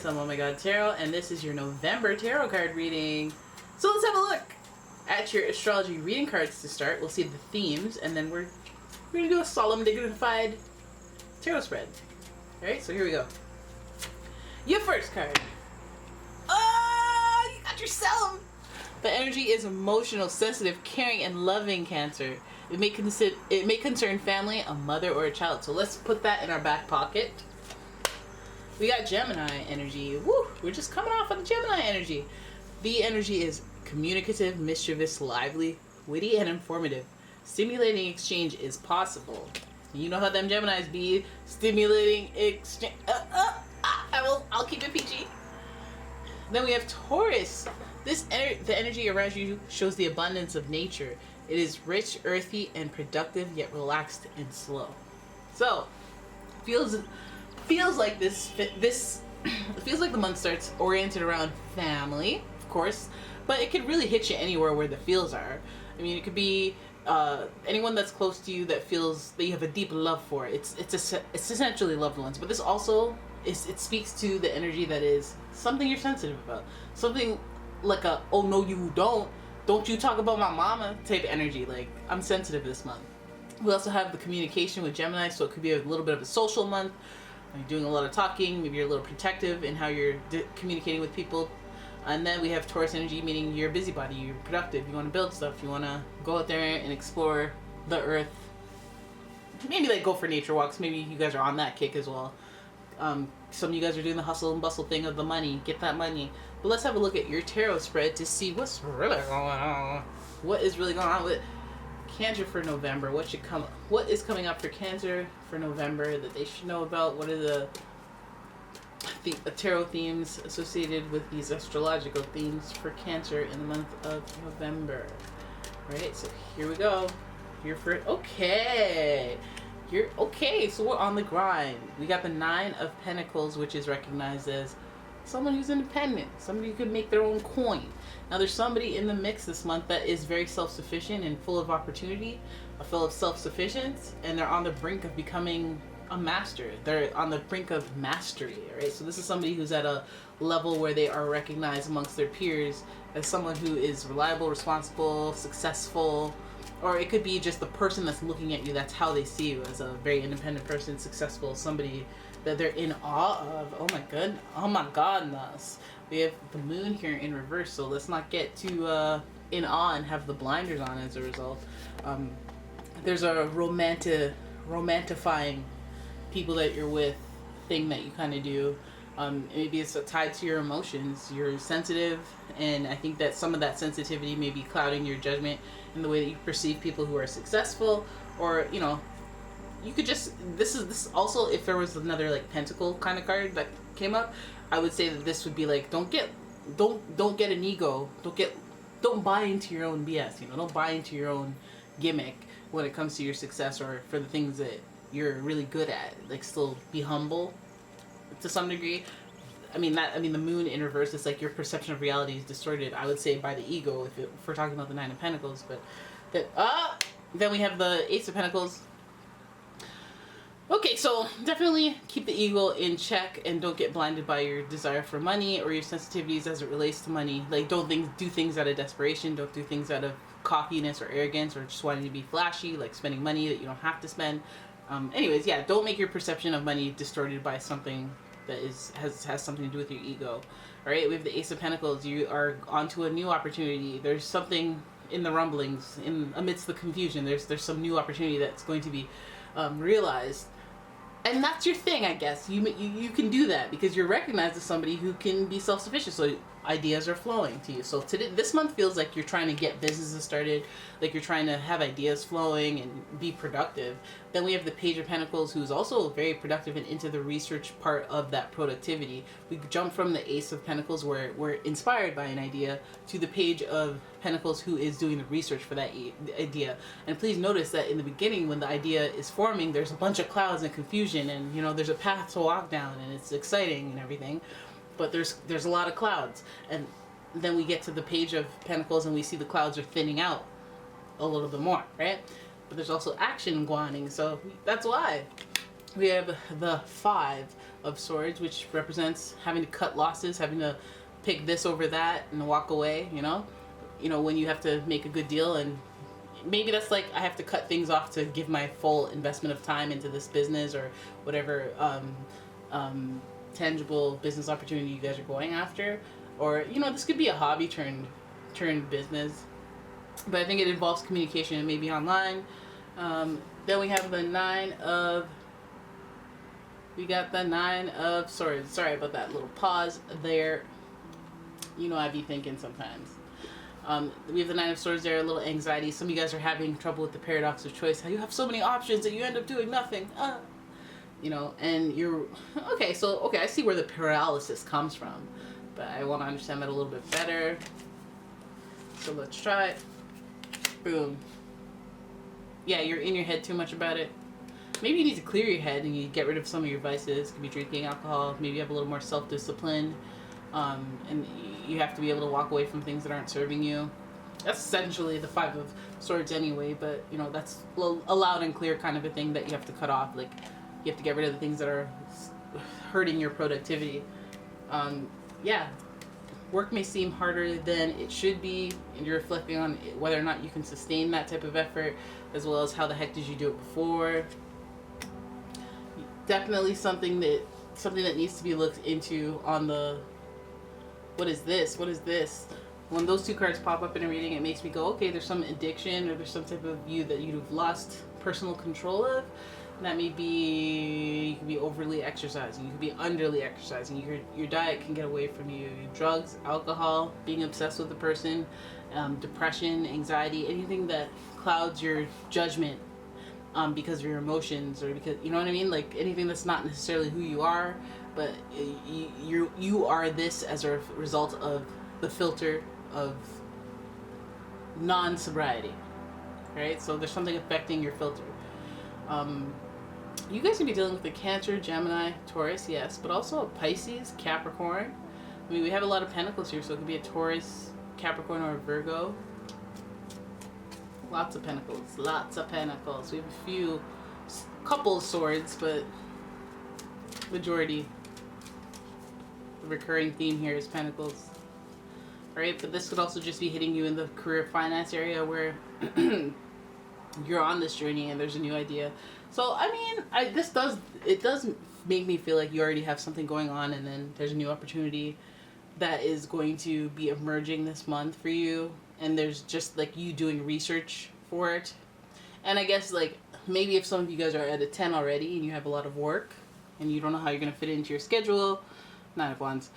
guys, I'm Oh My God Tarot, and this is your November tarot card reading. So let's have a look at your astrology reading cards to start. We'll see the themes, and then we're going to do a solemn, dignified tarot spread. Alright, so here we go. Your first card. Oh, you got yourself! The energy is emotional, sensitive, caring, and loving, Cancer. It may concern family, a mother, or a child. So let's put that in our back pocket. We got Gemini energy. Woo! We're just coming off of the Gemini energy. The energy is communicative, mischievous, lively, witty, and informative. Stimulating exchange is possible. You know how them Geminis be. Stimulating exchange. I'll keep it PG. Then we have Taurus. The energy around you shows the abundance of nature. It is rich, earthy, and productive, yet relaxed and slow. So, feels like this feels like the month starts oriented around family, of course, but it could really hit you anywhere where the feels are. I mean, it could be anyone that's close to you that feels that you have a deep love for. It's essentially loved ones, but this also it speaks to the energy that is something you're sensitive about, something like a oh no you don't you talk about my mama type energy. Like, I'm sensitive this month. We also have the communication with Gemini, so it could be a little bit of a social month. You're doing a lot of talking, maybe you're a little protective in how you're communicating with people. And then we have Taurus energy, meaning you're a busybody, you're productive, you want to build stuff, you want to go out there and explore the earth. Maybe like go for nature walks, maybe you guys are on that kick as well. Some of you guys are doing the hustle and bustle thing of the money, get that money. But let's have a look at your tarot spread to see what's really going on. What is really going on with Cancer for November? What is coming up for Cancer for November that they should know about? What are the tarot themes associated with these astrological themes for Cancer in the month of November? Right, so here we go. Here for okay. So we're on the grind. We got the 9 of Pentacles, which is recognized as someone who's independent, somebody who can make their own coin. Now there's somebody in the mix this month that is very self-sufficient and full of opportunity, full of self-sufficiency, and they're on the brink of becoming a master. They're on the brink of mastery, right? So this is somebody who's at a level where they are recognized amongst their peers as someone who is reliable, responsible, successful, or it could be just the person that's looking at you, that's how they see you, as a very independent person, successful, somebody that they're in awe of. Oh my goodness. We have the moon here in reverse, so let's not get too in awe and have the blinders on as a result. There's a romantifying people that you're with thing that you kind of do. Maybe it's tied to your emotions. You're sensitive, and I think that some of that sensitivity may be clouding your judgment in the way that you perceive people who are successful, or you could just this also, if there was another like pentacle kind of card that came up, I would say that this would be like don't get an ego, don't buy into your own BS, don't buy into your own gimmick when it comes to your success or for the things that you're really good at. Like, still be humble to some degree. I mean the moon in reverse is like your perception of reality is distorted, I would say, by the ego if we're talking about the 9 of Pentacles. But then we have the Ace of Pentacles. Okay, so definitely keep the ego in check and don't get blinded by your desire for money or your sensitivities as it relates to money. Like, don't do things out of desperation. Don't do things out of cockiness or arrogance or just wanting to be flashy, like spending money that you don't have to spend. Anyways, yeah, don't make your perception of money distorted by something that has something to do with your ego. All right, we have the Ace of Pentacles. You are onto a new opportunity. There's something in the rumblings, amidst the confusion. There's some new opportunity that's going to be realized. And that's your thing, I guess. You can do that because you're recognized as somebody who can be self-sufficient. So ideas are flowing to you. So this month feels like you're trying to get businesses started, like you're trying to have ideas flowing and be productive. Then we have the Page of Pentacles, who's also very productive and into the research part of that productivity. We jump from the Ace of Pentacles, where we're inspired by an idea, to the Page of Pentacles, who is doing the research for that idea. And please notice that in the beginning, when the idea is forming, there's a bunch of clouds and confusion, and there's a path to walk down, and it's exciting and everything. But there's a lot of clouds, and then we get to the Page of Pentacles and we see the clouds are thinning out a little bit more, right? But there's also action going, so that's why We have the Five of Swords, which represents having to cut losses, having to pick this over that and walk away, when you have to make a good deal, and maybe that's like I have to cut things off to give my full investment of time into this business or whatever tangible business opportunity you guys are going after, or this could be a hobby turned business, but I think it involves communication and maybe online. Then we have the Nine of Swords. Sorry about that little pause there. I'd be thinking sometimes. We have the Nine of Swords there, a little anxiety. Some of you guys are having trouble with the paradox of choice. How you have so many options that you end up doing nothing. And you're... Okay, I see where the paralysis comes from. But I want to understand that a little bit better. So let's try it. Boom. Yeah, you're in your head too much about it. Maybe you need to clear your head and you get rid of some of your vices. Could be drinking alcohol. Maybe you have a little more self-discipline. And you have to be able to walk away from things that aren't serving you. That's essentially the Five of Swords anyway, but that's a loud and clear kind of a thing that you have to cut off. Like, you have to get rid of the things that are hurting your productivity. Work may seem harder than it should be, and you're reflecting on whether or not you can sustain that type of effort, as well as how the heck did you do it before. Definitely something that needs to be looked into on the what is this? When those two cards pop up in a reading, it makes me go, okay, there's some addiction or there's some type of you that you've lost personal control of. And that may be, you could be overly exercising, you could be underly exercising, your diet can get away from you, drugs, alcohol, being obsessed with a person, depression, anxiety, anything that clouds your judgment because of your emotions, or because, you know what I mean? Like anything that's not necessarily who you are, but you are this as a result of the filter of non-sobriety, right? So there's something affecting your filter. You guys can be dealing with a Cancer, Gemini, Taurus, yes, but also a Pisces, Capricorn. I mean, we have a lot of pentacles here, so it could be a Taurus, Capricorn, or a Virgo. Lots of pentacles. We have a couple of swords, but majority, the recurring theme here is pentacles. Right? But this could also just be hitting you in the career finance area where you're on this journey and there's a new idea. So, I mean, it does make me feel like you already have something going on, and then there's a new opportunity that is going to be emerging this month for you, and there's just like you doing research for it. And I guess like maybe if some of you guys are at a 10 already and you have a lot of work and you don't know how you're going to fit it into your schedule, Nine of Wands,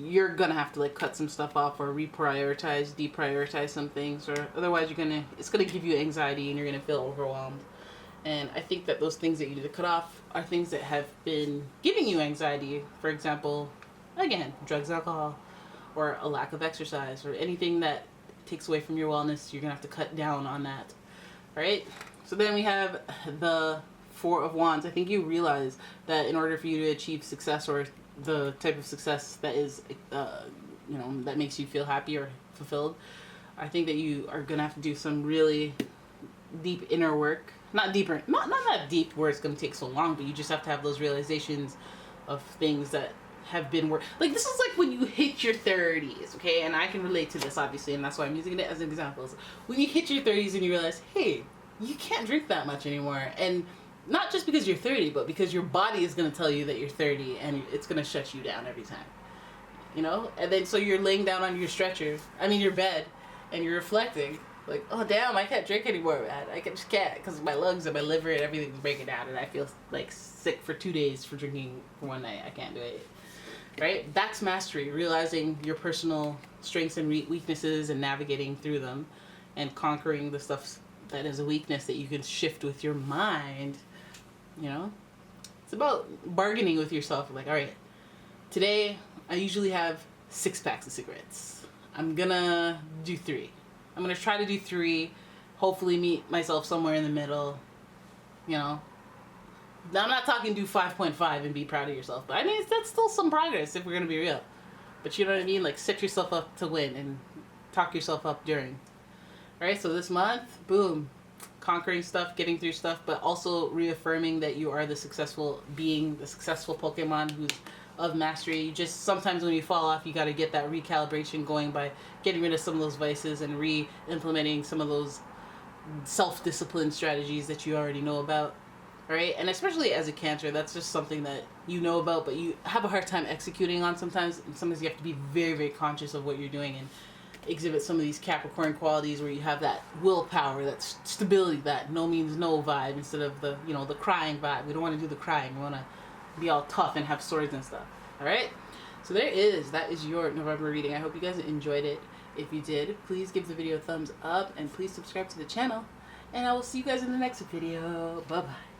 you're going to have to like cut some stuff off or deprioritize some things, or otherwise it's going to give you anxiety and you're going to feel overwhelmed. And I think that those things that you need to cut off are things that have been giving you anxiety. For example, again, drugs, alcohol, or a lack of exercise, or anything that takes away from your wellness. You're going to have to cut down on that. Right? So then we have the Four of Wands. I think you realize that in order for you to achieve success, or the type of success that is, that makes you feel happy or fulfilled, I think that you are going to have to do some really deep inner work. Not that deep where it's going to take so long, but you just have to have those realizations of things that have been like, this is like when you hit your 30s, okay? And I can relate to this, obviously, and that's why I'm using it as an example. When you hit your 30s and you realize, hey, you can't drink that much anymore, and not just because you're 30, but because your body is going to tell you that you're 30, and it's going to shut you down every time, And then so you're laying down on your bed, and you're reflecting, like, oh damn, I can't drink anymore, man. I just can't, because my lungs and my liver and everything's breaking down, and I feel like sick for 2 days for drinking for one night. I can't do it. Right? That's mastery, realizing your personal strengths and weaknesses and navigating through them and conquering the stuff that is a weakness that you can shift with your mind. It's about bargaining with yourself. Like, all right, today I usually have 6 packs of cigarettes. I'm gonna do 3. I'm going to try to do 3, hopefully meet myself somewhere in the middle, Now, I'm not talking do 5.5 and be proud of yourself, but I mean, that's still some progress if we're going to be real. But you know what I mean? Like, set yourself up to win and talk yourself up during. Alright, so this month, boom. conquering stuff, getting through stuff, but also reaffirming that you are the successful being, the successful Pokemon who's of mastery. You just sometimes when you fall off, you got to get that recalibration going by getting rid of some of those vices and re-implementing some of those self-discipline strategies that you already know about. All right, and especially as a Cancer, that's just something that you know about, but you have a hard time executing on sometimes. And sometimes you have to be very, very conscious of what you're doing and exhibit some of these Capricorn qualities where you have that willpower, that stability, that no means no vibe instead of the, you know, the crying vibe. We don't want to do the crying. We want to be all tough and have swords and stuff. All right, so that is your November reading. I hope you guys enjoyed it. If you did, please give the video a thumbs up and please subscribe to the channel, and I will see you guys in the next video. Bye bye.